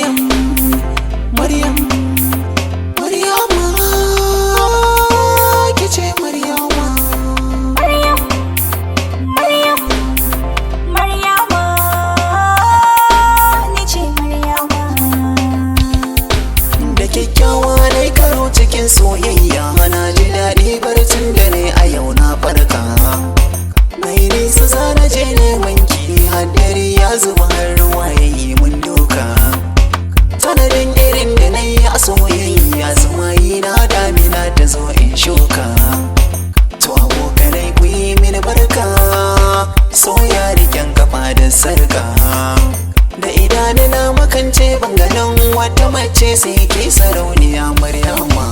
Maryam, Maryam, Maryama, kice Maryama. Maryam, Maryam, Maryama, ni ce Maryama. Da kyakkyawa nai karo cikin soyayya, na ji daɗi barcin da ne a yau na farka. Mai nisa zana je neman ki, haddare ya zuba har ruwa ya yi mun duka. Sanadin irin da na yi a soyayya, zuma yi na damina ta zo in shuka. To abokanai ku yi mini barka, soya riken kafa da sarka. Da idanuna makance bangalan wata mace sai ke sarauniya Maryama.